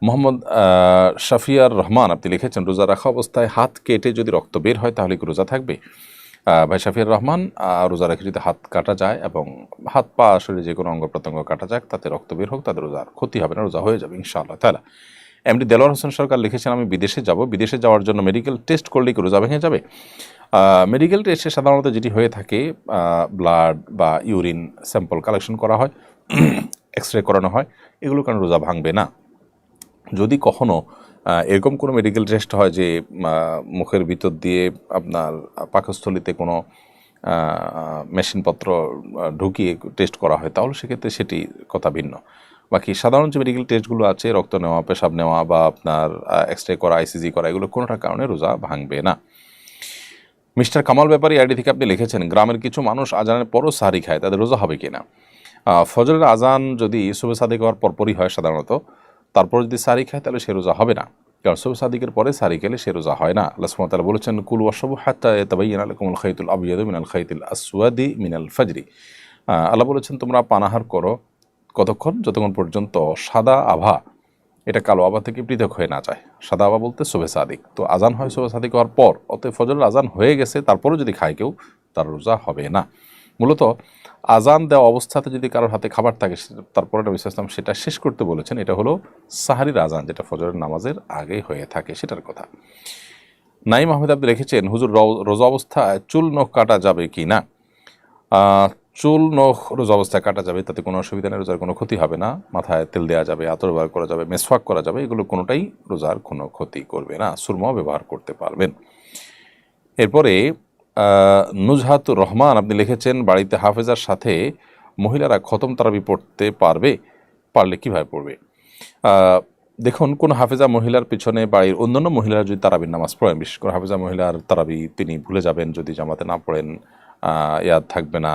মোহাম্মদ শাফিয়ার রহমান আপনি লিখেছেন, রোজা রাখা অবস্থায় হাত কেটে যদি রক্ত বের হয় তাহলে কি রোজা থাকবে? ভাই শাফিয়ার রহমান, রোজা রেখে যদি হাত কাটা যায় এবং হাত পা শরীরে যে কোনো অঙ্গ প্রত্যঙ্গ কাটা যাক, তাতে রক্ত বের হোক, তাদের রোজার ক্ষতি হবে না, রোজা হয়ে যাবে ইনশাআল্লাহ তাআলা। এমডি দেলোয়ার হোসেন সরকার লিখেছেন, আমি বিদেশে যাব, বিদেশে যাওয়ার জন্য মেডিকেল টেস্ট করলে কি রোজা ভেঙে যাবে? মেডিকেল টেস্টে সাধারণত যেটি হয়ে থাকে, ব্লাড বা ইউরিন স্যাম্পল কালেকশন করা হয়, এক্স রে করানো হয়, এগুলো কারণে রোজা ভাঙবে না। যদি কখনো এরকম কোনো মেডিকেল টেস্ট হয় যে মুখের ভিতর দিয়ে আপনার পাকস্থলিতে কোনো মেশিনপত্র ঢুকিয়ে টেস্ট করা হয়, তাহলে সেক্ষেত্রে সেটি কথা ভিন্ন। বাকি সাধারণ যে মেডিকেল টেস্টগুলো আছে, রক্ত নেওয়া, পেশাব নেওয়া বা আপনার এক্স রে করা, আইসিজি করা, এগুলো কোনোটার কারণে রোজা ভাঙবে না। মিস্টার কামাল ব্যাপারী আইডি থেকে আপনি লিখেছেন, গ্রামের কিছু মানুষ আজানের পরও সাহারি খায়, তাদের রোজা হবে কিনা? ফজরের আজান যদি শুভে সাদিক হওয়ার পরপরই হয় সাধারণত, তারপর যদি সাহারি খায় তাহলে সে রোজা হবে না, কারণ শুভে সাদিকের পরে সাহারি খেলে সে রোজা হয় না। আল্লাহ সুবহানাহু ওয়া তাআলা বলেছেন, কুলু ওয়াশরাবু হাত্তা ইয়াতাবাyyানা লাকুমুল খাইতুল আবয়াদু মিনাল খাইতিল আসওয়াদি মিনাল ফাজরি। আল্লাহ বলেছেন, তোমরা পানাহার করো কতক্ষণ? যতক্ষণ পর্যন্ত সাদা আভা এটা কালো আভা থেকে পৃথক হয়ে না যায়। সাদা আভা বলতে শুভে সাদিক, তো আজান হয় শুভে সাদিক হওয়ার পর, অতএব ফজরের আজান হয়ে গেছে তারপরেও যদি খায় কেউ, তার রোজা হবে না। মূলত আজান দেওয়া অবস্থাতে যদি কারোর হাতে খাবার থাকে, তারপরে নবী সাল্লাল্লাহু আলাইহি ওয়াসাল্লাম সেটা শেষ করতে বলেছেন। এটা হলো সাহারির আজান, যেটা ফজরের নামাজের আগে হয়ে থাকে, সেটার কথা। নাইম আহমেদ আপনি লিখেছেন, হুজুর রোজা অবস্থায় চুল নখ কাটা যাবে কি না? চুল নখ রোজা অবস্থায় কাটা যাবে, তাতে কোনো অসুবিধা নেই, রোজার কোনো ক্ষতি হবে না। মাথায় তেল দেওয়া যাবে, আতর ব্যবহার করা যাবে, মেসওয়াক করা যাবে, এগুলো কোনোটাই রোজার কোনো ক্ষতি করবে না। সুরমাও ব্যবহার করতে পারবেন। এরপরে নুজহাতুর রহমান আপনি লিখেছেন, বাড়িতে হাফেজার সাথে মহিলারা খতম তারাবি পড়তে পারবে? পারলে কীভাবে পড়বে? দেখুন, কোন হাফেজা মহিলার পিছনে বাড়ির অন্যান্য মহিলারা যদি তারাবির নামাজ পড়েন, বিশেষ করে হাফেজা মহিলার তারাবি তিনি ভুলে যাবেন, যদি জামাতে না পড়েন, ইয়াদ থাকবে না,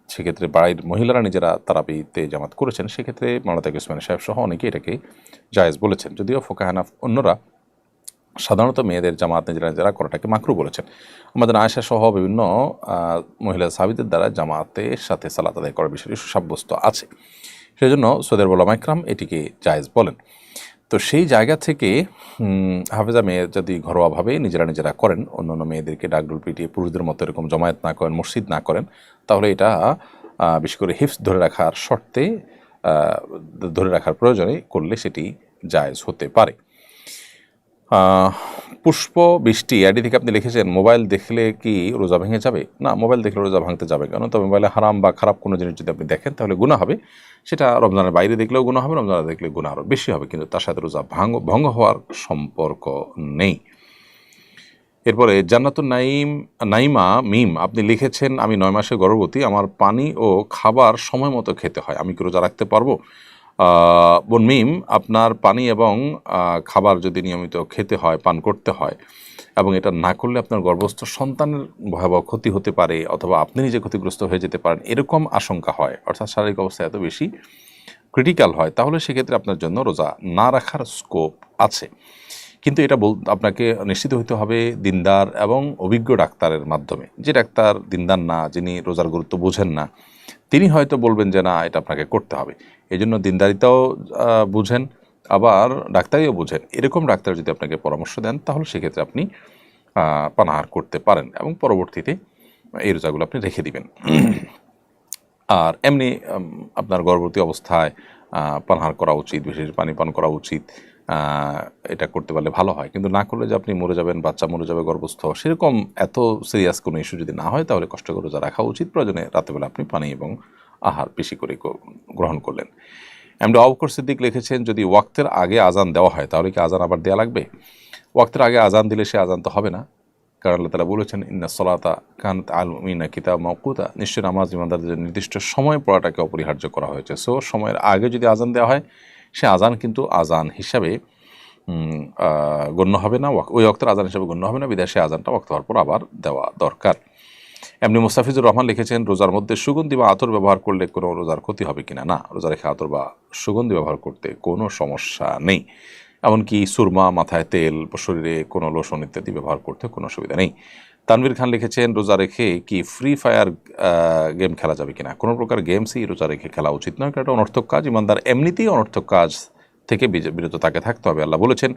সেক্ষেত্রে বাড়ির মহিলারা নিজেরা তারাবিতে জামাত করেছেন, সেক্ষেত্রে মাওলানা তাকি ওসমানী সাহেব সহ অনেকে এটাকে জায়েজ বলেছেন, যদিও ফোকাহানা অন্যরা সাধারণত মেয়েদের জামাত নিজেরা নিজেরা করাটাকে মাকরু বলেছেন। আমাদের আয়েশা সহ বিভিন্ন মহিলা সাহাবীদের দ্বারা জামাতের সাথে সালাত আদায় করার বিষয়টি সুসাব্যস্ত আছে, সেজন্য সৌদের ওলামা ইকরাম এটিকে জায়েজ বলেন। তো সেই জায়গা থেকে হাফেজা মেয়ে যদি ঘরোয়াভাবে নিজেরা নিজেরা করেন, অন্য অন্য মেয়েদেরকে ডাকডোল পিটিয়ে পুরুষদের মতো এরকম জমায়েত না করেন, মসজিদ না করেন, তাহলে এটা বিশেষ করে হিফজ ধরে রাখার শর্তে, ধরে রাখার প্রয়োজনে করলে সেটি জায়েজ হতে পারে। পুষ্প বৃষ্টি আইডি থেকে আপনি লিখেছেন, মোবাইল দেখলে কি রোজা ভেঙে যাবে? না, মোবাইল দেখলে রোজা ভাঙতে যাবে কেন? তবে মোবাইলে হারাম বা খারাপ কোনো জিনিস যদি আপনি দেখেন তাহলে গুনাহ হবে। সেটা রমজানের বাইরে দেখলেও গুনাহ হবে, রমজানে দেখলে গুনাহ আরও বেশি হবে, কিন্তু তার সাথে রোজা ভঙ্গ হওয়ার সম্পর্ক নেই। এরপরে জান্নাতুন নাইমা মিম আপনি লিখেছেন, আমি 9 মাসে গর্ভবতী, আমার পানি ও খাবার সময় মতো খেতে হয়, আমি কি রোজা রাখতে পারবো? বোন মিম, আপনার পানি এবং খাবার যদি নিয়মিত খেতে হয়, পান করতে হয়, এবং এটা না করলে আপনার গর্ভস্থ সন্তানের ভয়াবহ ক্ষতি হতে পারে, অথবা আপনি নিজে ক্ষতিগ্রস্ত হয়ে যেতে পারেন, এরকম আশঙ্কা হয়, অর্থাৎ শারীরিক অবস্থা এত বেশি ক্রিটিক্যাল হয়, তাহলে সেক্ষেত্রে আপনার জন্য রোজা না রাখার স্কোপ আছে। কিন্তু এটা আপনাকে নিশ্চিত হতে হবে দিনদার এবং অভিজ্ঞ ডাক্তারের মাধ্যমে। যে ডাক্তার দিনদার না, যিনি রোজার গুরুত্ব বোঝেন না, তিনি হয়তো বলবেন যে না, এটা আপনাকে করতে হবে। এই জন্য দিনদারিতাও বুঝেন, আবার ডাক্তারিও বুঝেন, এরকম ডাক্তার যদি আপনাকে পরামর্শ দেন, তাহলে সেক্ষেত্রে আপনি পানাহার করতে পারেন এবং পরবর্তীতে এই রোজাগুলো আপনি রেখে দিবেন। আর এমনি আপনার গর্ভবতী অবস্থায় পানাহার করা উচিত, বিশেষ পানি পান করা উচিত, এটা করতে পারলে ভালো হয়। কিন্তু না করলে যে আপনি মরে যাবেন, বাচ্চা মরে যাবে গর্ভস্থ, সেরকম এত সিরিয়াস কোনো ইস্যু যদি না হয়, তাহলে কষ্ট করে রোজা রাখা উচিত। প্রয়োজনে রাতেবেলা আপনি পানি এবং আহার বেশি করে গ্রহণ করলেন। এমনি আবুবকর সিদ্দিক লিখেছেন, যদি ওয়াক্তের আগে আজান দেওয়া হয় তাহলে কি আজান আবার দেওয়া লাগবে? ওয়াক্তের আগে আজান দিলে সে আজান তো হবে না, কারণ আল্লাহ তাআলা বলেছেন, ইন্না সলাতা কানাত আলাল মুমিনিনা কিতাব মাওকুতা, নিশ্চয় নামাজ ইমানদারদের নির্দিষ্ট সময় পড়াটাকে অপরিহার্য করা হয়েছে। সো সময়ের আগে যদি আজান দেওয়া হয়, সে আজান কিন্তু আজান হিসাবে গণ্য হবে না, ওই ওয়াক্তের আজান হিসাবে গণ্য হবে না, বিদেশে আজানটা ওয়াক্ত হওয়ার পর আবার দেওয়া দরকার। এমনি মুস্তাফিজুর রহমান লিখেছেন, রোজার মধ্যে সুগন্ধি বা আতর ব্যবহার করলে কোনো রোজার ক্ষতি হবে কিনা? না, রোজা রেখে আতর বা সুগন্ধি ব্যবহার করতে কোনো সমস্যা নেই। এমনকি সুরমা, মাথায় তেল, শরীরে কোনো লোশন ইত্যাদি ব্যবহার করতে কোনো অসুবিধা নেই। তানভীর খান লিখেছেন, রোজা রেখে কি ফ্রি ফায়ার গেম খেলা যাবে কিনা? কোনো প্রকার গেমসই রোজা রেখে খেলা উচিত নয়, কারণ এটা অনর্থক কাজ। ইমানদার এমনিতেই অনর্থক কাজ থেকে বিরত তাকে থাকতে হবে। আল্লাহ বলেছেন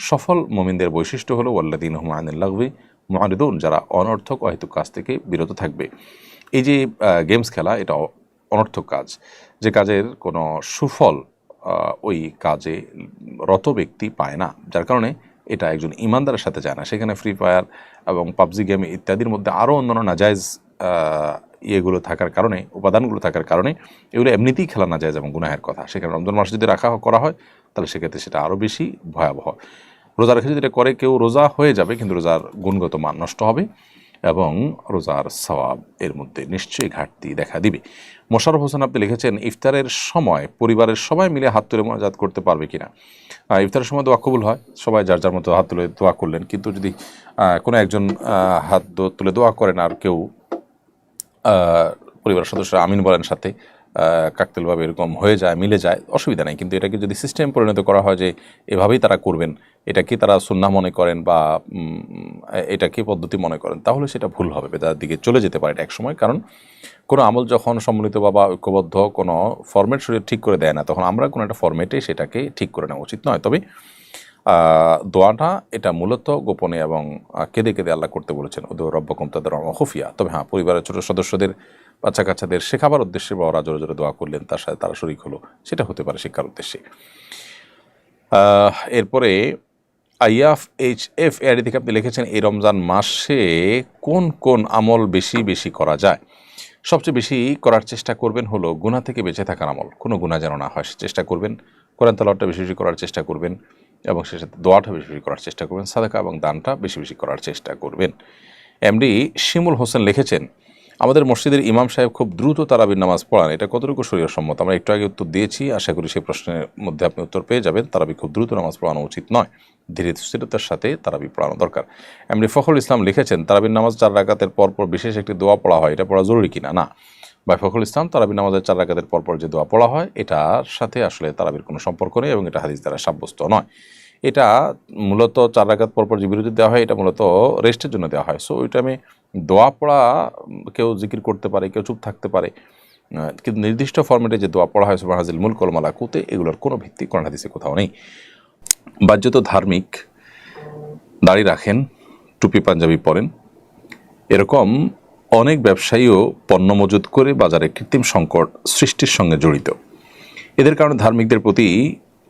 সফল মুমিনদের বৈশিষ্ট্য হলো ওয়াল্লাযীনা হুম আনিল লাগবি মুআরিদুন, যারা অনর্থক অহেতুক কাজ থেকে বিরত থাকবে। এই যে গেমস খেলা, এটা অনর্থক কাজ, যে কাজের কোনো সুফল ওই কাজে রত ব্যক্তি পায় না, যার কারণে এটা একজন ইমানদারের সাথে যায় না। সেখানে ফ্রি ফায়ার এবং পাবজি গেম ইত্যাদির মধ্যে আরও অন্যান্য নাজায়েজ ইয়েগুলো থাকার কারণে, উপাদানগুলো থাকার কারণে এগুলো এমনিতেই খেলা নাজায়েজ এবং গুনাহের কথা। সেখানে রমজান মাস যদি করা হয় তাহলে সেক্ষেত্রে সেটা আরও বেশি ভয়াবহ। রোজা রেখে যদি এটা করে কেউ, রোজা হয়ে যাবে কিন্তু রোজার গুণগত মান নষ্ট হবে এবং রোজার সওয়াব এর মধ্যে নিশ্চয়ই ঘাটতি দেখা দিবে। মোশাররফ হোসেন আপনি লিখেছেন ইফতারের সময় পরিবারের সবাই মিলে হাত তুলে মোনাজাত করতে পারবে কিনা। ইফতারের সময় দোয়া কবুল হয়, সবাই যার যার মতো হাত তুলে দোয়া করলেন, কিন্তু যদি কোনো একজন হাত তুলে দোয়া করেন আর কেউ পরিবারের সদস্যরা আমিন বলেন সাথে, কাকতালীয়ভাবে এরকম হয়ে যায়, মিলে যায়, অসুবিধা নেই। কিন্তু এটাকে যদি সিস্টেম পরিণত করা হয় যে এভাবেই তারা করবেন, এটাকে তারা সুন্নাহ মনে করেন বা এটাকে পদ্ধতি মনে করেন, তাহলে সেটা ভুল হবে, বেদাতের দিকে চলে যেতে পারে এটা একসময়। কারণ কোনো আমল যখন সম্মিলিত বা ঐক্যবদ্ধ কোনো ফরম্যাট শরীর ঠিক করে দেয় না, তখন আমরা কোনো একটা ফরম্যাটে সেটাকে ঠিক করে নেওয়া উচিত নয়। তবে দোয়াটা এটা মূলত গোপনে এবং কেঁদে কেঁদে আল্লাহ করতে বলেছেন, ওদের রব্বকুম তাদের খুফিয়া। তবে হ্যাঁ, পরিবারের ছোটো সদস্যদের, বাচ্চা কাচ্চাদের শেখাবার উদ্দেশ্যে বা ওরা জোরে জোরে দোয়া করলেন, তার সাথে তারা শরীক হলো, সেটা হতে পারে শিক্ষার উদ্দেশ্যে। এরপরে IFHF এআরডি থেকে আপনি লিখেছেন এই রমজান মাসে কোন কোন আমল বেশি বেশি করা যায়। সবচেয়ে বেশি করার চেষ্টা করবেন হলো গুনাহ থেকে বেঁচে থাকার আমল, কোনো গুনাহ যেন না হয় সে চেষ্টা করবেন। কোরআন তেলাওয়াতটা বেশি বেশি করার চেষ্টা করবেন এবং সে সাথে দোয়াটা বেশি বেশি করার চেষ্টা করবেন। সাদাকা এবং দানটা বেশি বেশি করার চেষ্টা করবেন। এমডি শিমুল হোসেন লিখেছেন আমাদের মসজিদের ইমাম সাহেব খুব দ্রুত তারাবির নামাজ পড়ান, এটা কতটুকু শরীয়সম্মত? আমরা একটু আগে উত্তর দিয়েছি, আশা করি সেই প্রশ্নের মধ্যে আপনি উত্তর পেয়ে যাবেন। তারাবি খুব দ্রুত নামাজ পড়ানো উচিত নয়, ধীরে স্থিরতার সাথে তারাবি পড়ানো দরকার। এমনি ফখরুল ইসলাম লিখেছেন তারাবির নামাজ 4 রাকাতের পরপর বিশেষ একটি দোয়া পড়া হয়, এটা পড়া জরুরি কিনা। না ভাই ফখরুল ইসলাম, তারাবির নামাজের 4 রাকাতের পরপর যে দোয়া পড়া হয় এটার সাথে আসলে তারাবির কোনো সম্পর্ক নেই এবং এটা হাদিস দ্বারা সাব্যস্ত নয়। এটা মূলত 4 রাকাত পরপর যে বিরতি দেওয়া হয় এটা মূলত রেস্টের জন্য দেওয়া হয়। সো ওই টাইমে দোয়া পড়া কেউ জিকির করতে পারে, কেউ চুপ থাকতে পারে, কিন্তু নির্দিষ্ট ফরম্যাটে যে দোয়া পড়া হয় সুবহানাল মুলক ওয়াল মালাকুতে, এগুলোর কোনো ভিত্তি কোরআন হাদিসে কোথাও নেই। বাহ্যত ধার্মিক, দাড়ি রাখেন, টুপি পাঞ্জাবি পরেন, এরকম অনেক ব্যবসায়ীও পণ্য মজুত করে বাজারে কৃত্রিম সংকট সৃষ্টির সঙ্গে জড়িত। এদের কারণে ধার্মিকদের প্রতি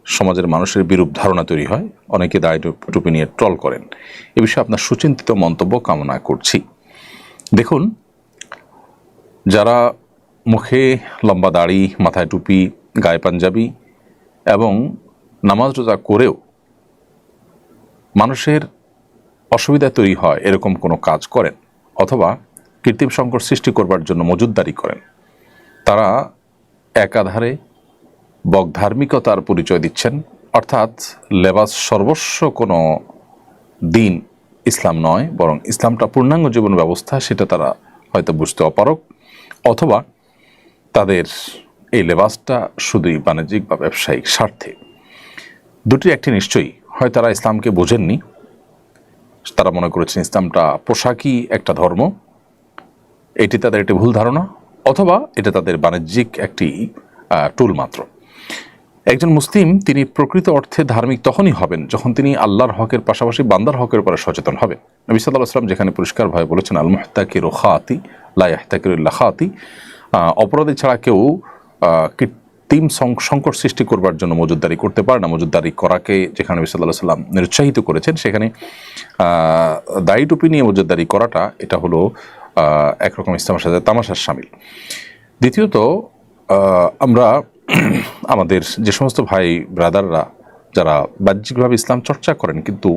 সমাজের মানুষের বিরূপ ধারণা তৈরি হয়, অনেকে দাড়ি টুপি নিয়ে ট্রল করেন। এ বিষয়ে আপনার সুচিন্তিত মন্তব্য কামনা করছি। দেখুন, যারা মুখে লম্বা দাড়ি, মাথায় টুপি, গায়ে পাঞ্জাবি এবং নামাজ রোজা করেও মানুষের অসুবিধা তৈরি হয় এরকম কোনো কাজ করেন অথবা কৃত্রিম সংকট সৃষ্টি করবার জন্য মজুদদারি করেন, তারা একাধারে বগধার্মিকতার পরিচয় দিচ্ছেন, অর্থাৎ লেবাস সর্বস্ব কোনো দিন ইসলাম নয়, বরং ইসলামটা পূর্ণাঙ্গ জীবন ব্যবস্থা, সেটা তারা হয়তো বুঝতে অপারগ, অথবা তাদের এই লেবাসটা শুধুই বাণিজ্যিক বা ব্যবসায়িক স্বার্থে। দুটির একটি নিশ্চয়ই, হয় তারা ইসলামকে বোঝেননি, তারা মনে করেছেন ইসলামটা পোশাকই একটা ধর্ম, এটি তাদের একটি ভুল ধারণা, অথবা এটা তাদের বাণিজ্যিক একটি টুল মাত্র। একজন মুসলিম তিনি প্রকৃত অর্থে ধার্মিক তখনই হবেন যখন তিনি আল্লাহর হকের পাশাপাশি বান্দার হকের উপরে সচেতন হবেন। নবী সাল্লাল্লাহু আলাইহি ওয়াসাল্লাম যেখানে পরিষ্কারভাবে বলেছেন আল মুহতাকিরু খাতি লা ইয়াহতাকিরু ইল্লা খাতি, অপরাধী ছাড়া কেউ কৃত্রিম সংকট সৃষ্টি করবার জন্য মজুদদারি করতে পারে না। মজুদদারি করাকে যেখানে নবী সাল্লাল্লাহু আলাইহি ওয়াসাল্লাম নিরুৎসাহিত করেছেন, সেখানে দাড়ি টুপি নিয়ে মজুদদারি করাটা এটা হলো একরকম ইসলামের সাথে তামাশার শামিল। দ্বিতীয়ত, আমরা আমাদের যে সমস্ত ভাই ব্রাদাররা যারা বাহ্যিকভাবে ইসলাম চর্চা করেন কিন্তু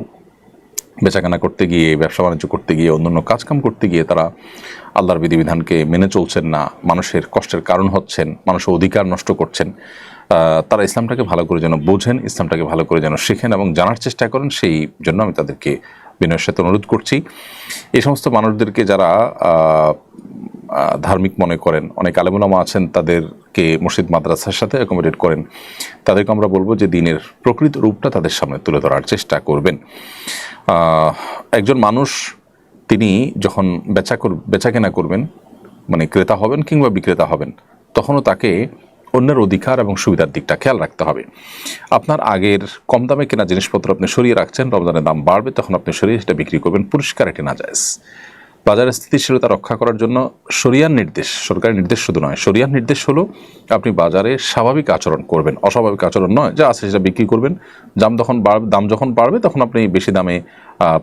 বেচাকেনা করতে গিয়ে, ব্যবসা বাণিজ্য করতে গিয়ে, অন্যান্য কাজকাম করতে গিয়ে তারা আল্লাহর বিধিবিধানকে মেনে চলছেন না, মানুষের কষ্টের কারণ হচ্ছেন, মানুষের অধিকার নষ্ট করছেন, তারা ইসলামটাকে ভালো করে যেন বোঝেন, ইসলামটাকে ভালো করে যেন শেখেন এবং জানার চেষ্টা করেন, সেই জন্য আমি তাদেরকে বিনয়ের সাথে অনুরোধ করছি। এই সমস্ত মানুষদেরকে যারা ধার্মিক মনে করেন, অনেক আলেম ওলামা আছেন তাদেরকে মসজিদ মাদ্রাসার সাথে অ্যাকোমোডেট করেন, তাদেরকে আমরা বলবো যে দিনের প্রকৃত রূপটা তাদের সামনে তুলে ধরার চেষ্টা করবেন। একজন মানুষ তিনি যখন বেচা কেনা করবেন, মানে ক্রেতা হবেন কিংবা বিক্রেতা হবেন, তখনও তাকে অন্যের অধিকার এবং সুবিধার দিকটা খেয়াল রাখতে হবে। আপনার আগের কম দামে কেনা জিনিসপত্র আপনি সরিয়ে রাখছেন, রমজানের দাম বাড়বে তখন আপনি সরিয়ে সেটা বিক্রি করবেন, পরিষ্কার এটি নাজায়েজ। বাজারের স্থিতিশীলতা রক্ষা করার জন্য শরিয়ার নির্দেশ, সরকারি নির্দেশ শুধু নয়, শরিয়ার নির্দেশ হলো আপনি বাজারে স্বাভাবিক আচরণ করবেন, অস্বাভাবিক আচরণ নয়, যা আছে সেটা বিক্রি করবেন। দাম যখন বাড়বে তখন আপনি বেশি দামে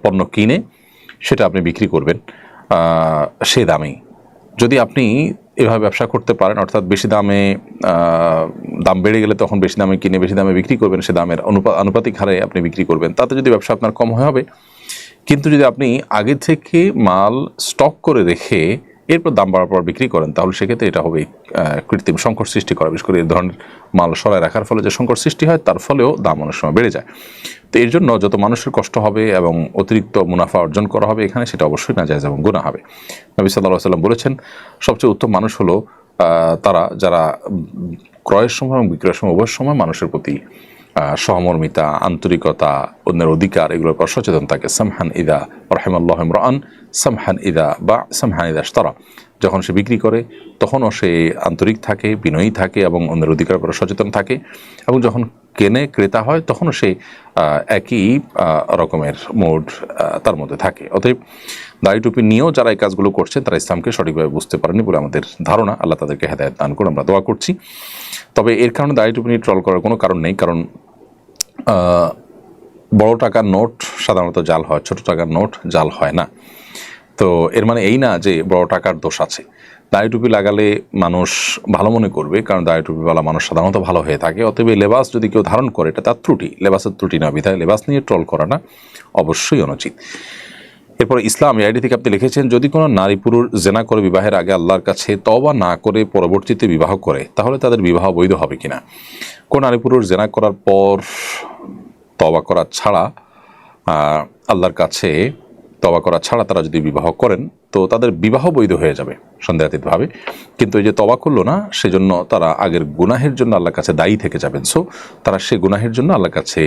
পণ্য কিনে সেটা আপনি বিক্রি করবেন সে দামেই। যদি আপনি এভাবে ব্যবসা করতে পারেন, অর্থাৎ বেশি দামে দাম বেড়ে গেলে তখন বেশি দামে কিনে বেশি দামে বিক্রি করবেন, সে দামের আনুপাতিক হারে আপনি বিক্রি করবেন, তাতে যদি ব্যবসা আপনার কম হবে। কিন্তু যদি আপনি আগে থেকে মাল স্টক করে রেখে এরপর দাম বাড়ার পর বিক্রি করেন, তাহলে সেক্ষেত্রে এটা হবে কৃত্রিম সংকট সৃষ্টি করা। বিশেষ করে এই ধরনের মাল সরায় রাখার ফলে যে সংকট সৃষ্টি হয় তার ফলেও দাম অনেক সময় বেড়ে যায়। তো এর জন্য যত মানুষের কষ্ট হবে এবং অতিরিক্ত মুনাফা অর্জন করা হবে এখানে, সেটা অবশ্যই নাজায়েজ এবং গুনাহ হবে। নবী সাল্লাল্লাহু আলাইহি ওয়াসাল্লাম বলেছেন, সবচেয়ে উত্তম মানুষ হলো তারা যারা ক্রয়ের সময় এবং বিক্রয়ের সময় উভয় সময় মানুষের প্রতি সহমর্মিতা, আন্তরিকতা, অন্যের অধিকার এগুলোর পর সচেতন থাকে। সামহান ইদা রাহিমাল্লাহু ইমরাআন সামহান ইদা ইশতারা, যখন সে বিক্রি করে তখনও সে আন্তরিক থাকে, বিনয়ী থাকে এবং অন্যের অধিকার পর সচেতন থাকে, এবং যখন কেনে ক্রেতা হয় তখনও সে একই রকমের মোড তার মধ্যে থাকে। অতএব দাড়ি টুপি নিয়েও যারা এই কাজগুলো করছেন তারা ইসলামকে সঠিকভাবে বুঝতে পারেনি বলে আমাদের ধারণা। আল্লাহ তাদেরকে হেদায়েত দান করে আমরা দোয়া করছি। তবে এর কারণে দাড়ি টুপি নিয়ে ট্রল করার কোনো কারণ নেই, কারণ বড় টাকার নোট সাধারণত জাল হয়, ছোট টাকার নোট জাল হয় না। তো এর মানে এই না যে বড় টাকার দোষ আছে। দাড়ি টুপি লাগালে মানুষ ভালো মনে করবে, কারণ দাড়ি টুপিওয়ালা মানুষ সাধারণত ভালো হয়ে থাকে। অতএব লেবাস যদি কেউ ধারণ করে এটা তার ত্রুটি, লেবাসের ত্রুটি না, বিধায় লেবাস নিয়ে ট্রল করাটা অবশ্যই অনুচিত। এরপর ইসলাম আইডি থেকে আপনি লিখেছেন, যদি কোনো নারী পুরুষ জেনা করে বিবাহের আগে আল্লাহর কাছে তওবা না করে পরবর্তীতে বিবাহ করে, তাহলে তাদের বিবাহ বৈধ হবে কিনা? কোন নারী পুরুষ জেনা করার পর তওবা করা ছাড়া আল্লাহর কাছে তওবা করা ছাড়া তারা যদি বিবাহ করেন তো তাদের বিবাহ বৈধ হয়ে যাবে সন্দেহাতীতভাবে। কিন্তু এই যে তওবা করলো না, সেজন্য তারা আগের গুনাহের জন্য আল্লাহর কাছে দায়ী থেকে যাবেন। সো তারা সে গুনাহের জন্য আল্লাহর কাছে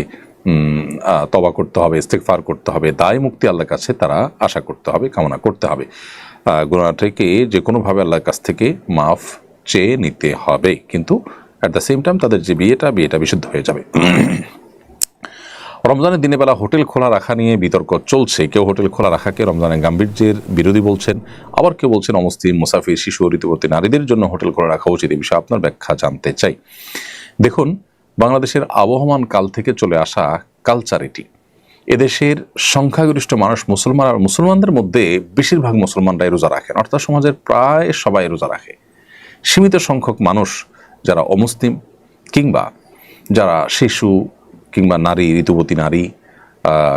তওবা করতে হবে, ইস্তেগফার করতে হবে, দায় মুক্তি আল্লাহর কাছে তারা আশা করতে হবে, কামনা করতে হবে। গুনাহটাকে যে কোনোভাবে আল্লাহর কাছ থেকে মাফ চেয়ে নিতে হবে, কিন্তু অ্যাট দ্য সেম টাইম তাদের যে বিয়েটা বিশুদ্ধ হয়ে যাবে। রমজানের দিনের বেলা হোটেল খোলা রাখা নিয়ে বিতর্ক চলছে। কেউ হোটেল খোলা রাখাকে রমজানের গাম্ভীর্যের বিরোধী বলছেন, আবার কেউ বলছেন অমুসলিম, মুসাফির, শিশু ও ঋতুবতী নারীদের জন্য হোটেল খোলা রাখা উচিত। এই বিষয়ে আপনার ব্যাখ্যা জানতে চাই। দেখুন, বাংলাদেশের আবহমান কাল থেকে চলে আসা কালচার এটি। এদেশের সংখ্যাগরিষ্ঠ মানুষ মুসলমান, আর মুসলমানদের মধ্যে বেশিরভাগ মুসলমানরাই রোজা রাখেন, অর্থাৎ সমাজের প্রায় সবাই রোজা রাখে। সীমিত সংখ্যক মানুষ যারা অমুসলিম কিংবা যারা শিশু কিংবা নারী, ঋতুবতী নারী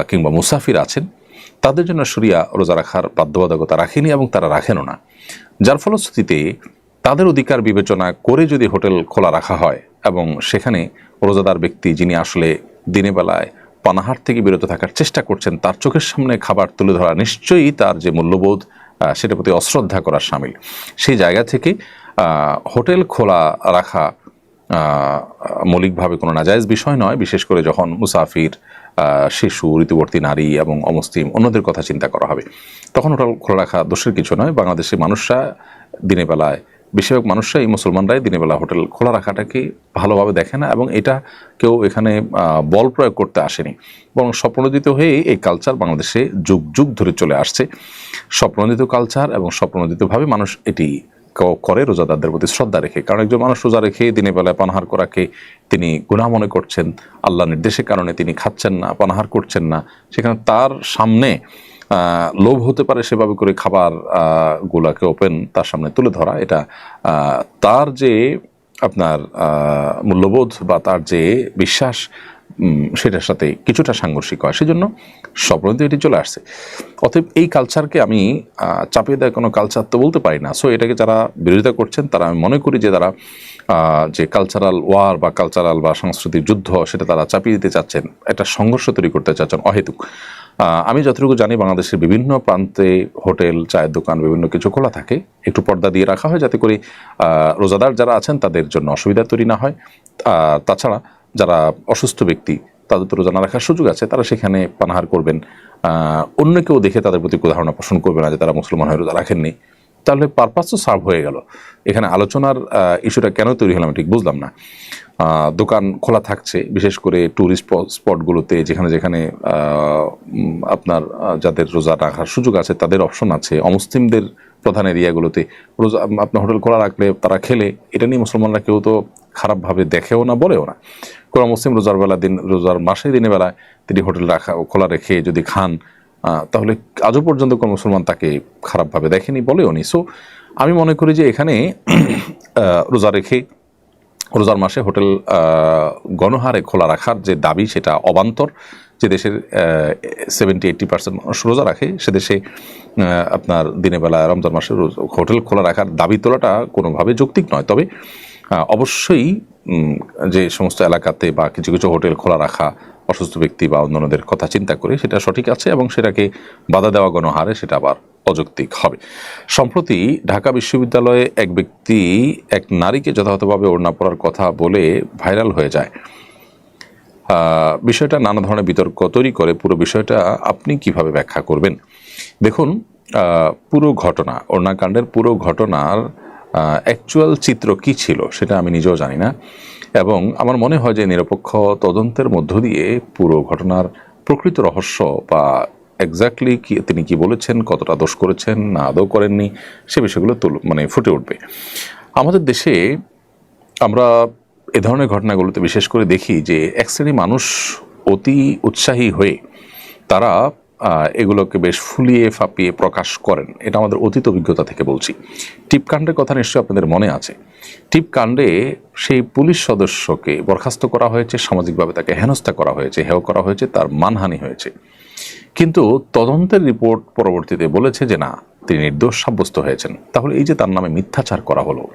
কিংবা মুসাফির আছেন, তাদের জন্য শরিয়া রোজা রাখার বাধ্যবাধকতা রাখেনি এবং তারা রাখেনও না। যার ফলশ্রুতিতে তাদের অধিকার বিবেচনা করে যদি হোটেল খোলা রাখা হয় এবং সেখানে রোজাদার ব্যক্তি যিনি আসলে দিনের বেলায় পানাহার থেকে বিরত থাকার চেষ্টা করছেন, তার চোখের সামনে খাবার তুলে ধরা নিশ্চয়ই তার যে মূল্যবোধ সেটার প্রতি অশ্রদ্ধা করার শামিল। সেই জায়গা থেকে হোটেল খোলা রাখা মৌলিকভাবে কোনো নাজায়েজ বিষয় নয়, বিশেষ করে যখন মুসাফির, শিশু, ঋতুবর্তী নারী এবং অমুসলিম অন্যদের কথা চিন্তা করা হবে, তখন হোটেল খোলা রাখা দোষের কিছু নয়। বাংলাদেশের মানুষরা দিনের বেলায়, বেশিরভাগ মানুষরাই, মুসলমানরাই দিনের বেলা হোটেল খোলা রাখাটাকে ভালোভাবে দেখে না, এবং এটা কেউ এখানে বল প্রয়োগ করতে আসেনি, বরং স্বপ্রণোদিত হয়ে এই কালচার বাংলাদেশে যুগ যুগ ধরে চলে আসছে। স্বপ্রণোদিত কালচার এবং স্বপ্রণোদিতভাবে মানুষ এটি করে রোজাদারদের প্রতি শ্রদ্ধা রেখে। কারণ একজন মানুষ রোজা রেখে দিনের বেলায় পানাহার করাকে তিনি গুনাহ মনে করছেন, আল্লাহ নির্দেশের কারণে তিনি খাচ্ছেন না, পানাহার করছেন না, সেখানে তার সামনে লোভ হতে পারে সেভাবে করে খাবার গুলাকে ওপেন তার সামনে তুলে ধরা, এটা তার যে আপনার মূল্যবোধ বা তার যে বিশ্বাস সেটার সাথে কিছুটা সাংঘর্ষিক হয়, সেজন্য স্বপ্রণোদিত এটি চলে আসছে। অতএব এই কালচারকে আমি চাপিয়ে দেওয়া কোনো কালচার তো বলতে পারি না। সো এটাকে যারা বিরোধিতা করছেন তারা, আমি মনে করি যে তারা যে কালচারাল ওয়ার বা কালচারাল বা সাংস্কৃতিক যুদ্ধ সেটা তারা চাপিয়ে দিতে চাচ্ছেন, একটা সংঘর্ষ তৈরি করতে চাচ্ছেন অহেতুক। আমি যতটুকু জানি বাংলাদেশের বিভিন্ন প্রান্তে হোটেল, চায়ের দোকান, বিভিন্ন কিছু খোলা থাকে, একটু পর্দা দিয়ে রাখা হয় যাতে করে রোজাদার যারা আছেন তাদের জন্য অসুবিধা তৈরি না হয়। তাছাড়া যারা অসুস্থ ব্যক্তি তাদের তো রোজা না রাখার সুযোগ আছে, তারা সেখানে পানাহার করবেন, অন্য কেউ দেখে তাদের প্রতি ধারণা পোষণ করবে না যে তারা মুসলমান হয়ে রোজা রাখেননি। তাহলে পারপাস তো সার্ভ হয়ে গেল। এখানে আলোচনার ইস্যুটা কেন তৈরি হলাম ঠিক বুঝলাম না। দোকান খোলা থাকছে, বিশেষ করে ট্যুরিস্ট স্পটগুলোতে, যেখানে যেখানে আপনার যাদের রোজা রাখার সুযোগ আছে তাদের অপশন আছে। অমুসলিমদের প্রধান এরিয়াগুলোতে রোজা আপনার হোটেল খোলা রাখলে তারা খেলে, এটা নিয়ে মুসলমানরা কেউ তো খারাপভাবে দেখেও না, বলেও না। কোনো মুসলিম রোজার মাসে দিনের বেলায় তিনি হোটেল খোলা রেখে যদি খান, তাহলে আজও পর্যন্ত কোনো মুসলমান তাকে খারাপভাবে দেখেনি, বলেও নি। সো আমি মনে করি যে এখানে রোজা রেখে রোজার মাসে হোটেল গণহারে খোলা রাখার যে দাবি, সেটা অবান্তর। যে দেশের 70-80% মানুষ রোজা রাখে, সে দেশে আপনার দিনের বেলা রমজান মাসে হোটেল খোলা রাখার দাবি তোলাটা কোনোভাবে যৌক্তিক নয়। তবে অবশ্যই যে সমস্ত এলাকাতে বা কিছু কিছু হোটেল খোলা রাখা অসুস্থ ব্যক্তি বা অন্যান্যদের কথা চিন্তা করে সেটা সঠিক আছে, এবং সেটাকে বাধা দেওয়া গণহারে সেটা আবার অযৌক্তিক হবে। সম্প্রতি ঢাকা বিশ্ববিদ্যালয়ে এক ব্যক্তি এক নারীকে যথাযথভাবে ওড়না পরার কথা বলে ভাইরাল হয়ে যায়। বিষয়টা নানা ধরনের বিতর্ক তৈরি করে। পুরো বিষয়টা আপনি কিভাবে ব্যাখ্যা করবেন? দেখুন, পুরো ঘটনা, ওড়নাকাণ্ডের পুরো ঘটনার অ্যাকচুয়াল চিত্র কি ছিল সেটা আমি নিজেও জানি না, এবং আমার মনে হয় যে নিরপেক্ষ তদন্তের মধ্য দিয়ে পুরো ঘটনার প্রকৃত রহস্য বা এক্স্যাক্টলি তিনি কি বলেছেন, কতটা দোষ করেছেন না আদৌ করেননি, সে বিষয়গুলো ফুটে উঠবে। আমাদের দেশে আমরা এ ধরনের ঘটনাগুলোতে বিশেষ করে দেখি যে এক শ্রেণী মানুষ অতি উৎসাহী হয়ে তারা এগুলোকে বেশ ফুলিয়ে ফাঁপিয়ে প্রকাশ করেন। এটা আমাদের অতীত অভিজ্ঞতা থেকে বলছি। টিপকাণ্ডের কথা নিশ্চয়ই আপনাদের মনে আছে। টিপকাণ্ডে সেই পুলিশ সদস্যকে বরখাস্ত করা হয়েছে, সামাজিকভাবে তাকে হেনস্থা করা হয়েছে, হেয় করা হয়েছে, তার মানহানি হয়েছে। কিন্তু তদন্তের রিপোর্ট পরবর্তীতে বলেছে যে না, তিনি নির্দোষ সাব্যস্ত হয়েছেন। তাহলে এই যে তার নামে মিথ্যাচার করা হলো,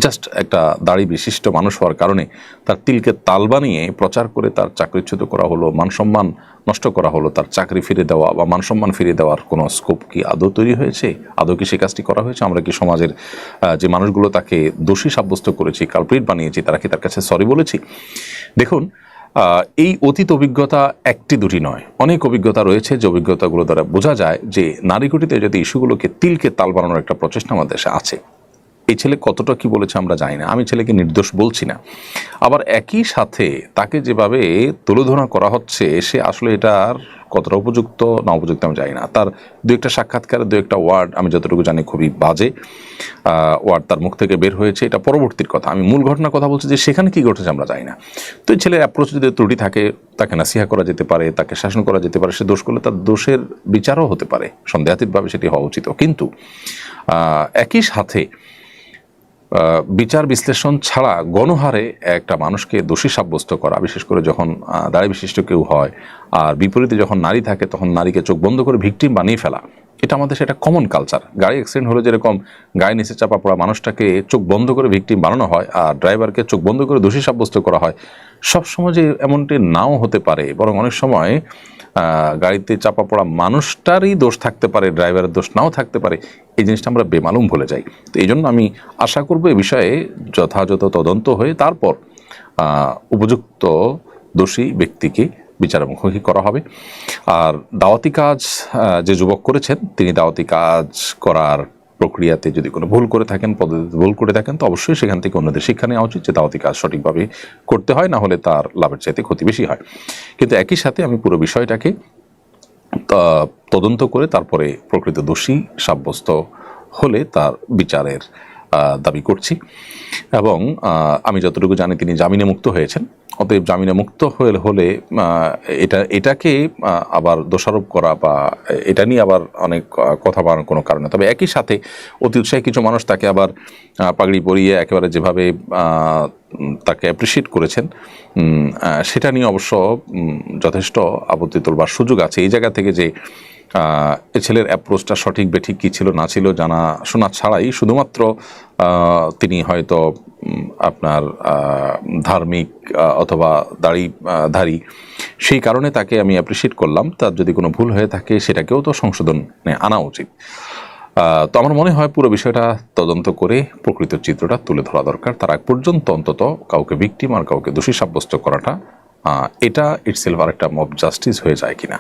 জাস্ট একটা দাড়ি বিশিষ্ট মানুষ হওয়ার কারণে তার তিলকে তাল বানিয়ে প্রচার করে তার চাকরিচ্যুত করা হলো, মানসম্মান নষ্ট করা হলো, তার চাকরি ফিরে দেওয়া বা মানসম্মান ফিরে দেওয়ার কোনো স্কোপ কি আদৌ তৈরি হয়েছে? আদৌ কি সে কাজটি করা হয়েছে? আমরা কি সমাজের যে মানুষগুলো তাকে দোষী সাব্যস্ত করেছি, কালপ্রিট বানিয়েছি, তারা কি তার কাছে সরি বলেছি? দেখুন, এই অতীত অভিজ্ঞতা একটি দুটি নয়, অনেক অভিজ্ঞতা রয়েছে, যে অভিজ্ঞতাগুলো দ্বারা বোঝা যায় যে নারীঘটিত যদি ইস্যুগুলোকে তিলকে তাল বানানোর একটা প্রচেষ্টা আমাদের দেশে আছে। এই ছেলে কতটা কি বলেছে আমরা জানি না, আমি ছেলেকে নির্দোষ বলছি না। আবার একই সাথে তাকে যেভাবে তুলোধনা করা হচ্ছে, সে আসলে এটার কতটা উপযুক্ত না উপযুক্ত আমি জানি না। তার দু একটা সাক্ষাৎকারে দু একটা ওয়ার্ড আমি যতটুকু জানি খুবই বাজে ওয়ার্ড তার মুখ থেকে বের হয়েছে, এটা পরবর্তীর কথা। আমি মূল ঘটনার কথা বলছি যে সেখানে কি ঘটেছে আমরা জানি না। তো এই ছেলের অ্যাপ্রোচ যদি ত্রুটি থাকে, তাকে নাসিহা করা যেতে পারে, তাকে শাসন করা যেতে পারে। সে দোষ করলে তার দোষের বিচারও হতে পারে, সন্দেহাতীতভাবে সেটি হওয়া উচিত। কিন্তু একই সাথে বিচার বিশ্লেষণ ছাড়া গণহারে একটা মানুষকে দোষী সাব্যস্ত করা, বিশেষ করে যখন দাড়ি বিশিষ্ট কেউ হয়, আর বিপরীতে যখন নারী থাকে, তখন নারীকে চোখ বন্ধ করে ভিকটিম বানিয়ে ফেলা, এটা আমাদের সেটা কমন কালচার। গাড়ি অ্যাক্সিডেন্ট হলে যেরকম গায়ে নিচে চাপা পড়া মানুষটাকে চোখ বন্ধ করে ভিকটিম বানানো হয়, আর ড্রাইভারকে চোখ বন্ধ করে দোষী সাব্যস্ত করা হয়, সব সময় যে এমনটি নাও হতে পারে, বরং অনেক সময় গাড়িতে চাপা পড়া মানুষটারই দোষ থাকতে পারে, ড্রাইভারের দোষ নাও থাকতে পারে। এই জিনিসটা আমরা বেমালুম ভুলে যাই। তো এই জন্য আমি আশা করব এ বিষয়ে যথাযথ তদন্ত হয়ে তারপর উপযুক্ত দোষী ব্যক্তিকে বিচারের মুখোমুখি করা হবে। আর দাওয়াতি কাজ যে যুবক করেছেন, তিনি দাওয়াতি কাজ করার প্রক্রিয়াতে যদি কোনো ভুল করে থাকেন, পদ্ধতিতে ভুল করে থাকেন, তো অবশ্যই সেখান থেকে অন্যদের শিক্ষা নেওয়া উচিত যে দাওয়াতি কাজ সঠিকভাবে করতে হয়, না হলে তার লাভের চাইতে ক্ষতি বেশি হয়। কিন্তু একই সাথে আমি পুরো বিষয়টাকে তদন্ত করে তারপরে প্রকৃত দোষী সাব্যস্ত হলে তার বিচারের দাবি করছি। এবং আমি যতটুকু জানি তিনি জামিনে মুক্ত হয়েছেন। অতএব জামিনে মুক্ত হলে এটাকে আবার দোষারোপ করা বা এটা নিয়ে আবার অনেক কথা বলার কোনো কারণে। তবে একই সাথে অতি উৎসাহী কিছু মানুষ তাকে আবার পাগড়ি পরিয়ে একেবারে যেভাবে তাকে অ্যাপ্রিসিয়েট করেছেন, সেটা নিয়ে অবশ্য যথেষ্ট আপত্তি তোলবার সুযোগ আছে। এই জায়গা থেকে যে এ ছেলের অ্যাপ্রোচটা সঠিক বেঠিক কী ছিল না ছিল জানা শোনা ছাড়াই শুধুমাত্র তিনি হয়তো আপনার ধার্মিক অথবা দাড়িধারী, সেই কারণে তাকে আমি অ্যাপ্রিসিয়েট করলাম। তার যদি কোনো ভুল হয়ে থাকে সেটাকেও তো সংশোধনে আনা উচিত। তো আমার মনে হয় পুরো বিষয়টা তদন্ত করে প্রকৃত চিত্রটা তুলে ধরা দরকার। তার আগ পর্যন্ত অন্তত কাউকে ভিকটিম আর কাউকে দোষী সাব্যস্ত করাটা এটা ইটসেলফ আর একটা মব জাস্টিস হয়ে যায় কিনা।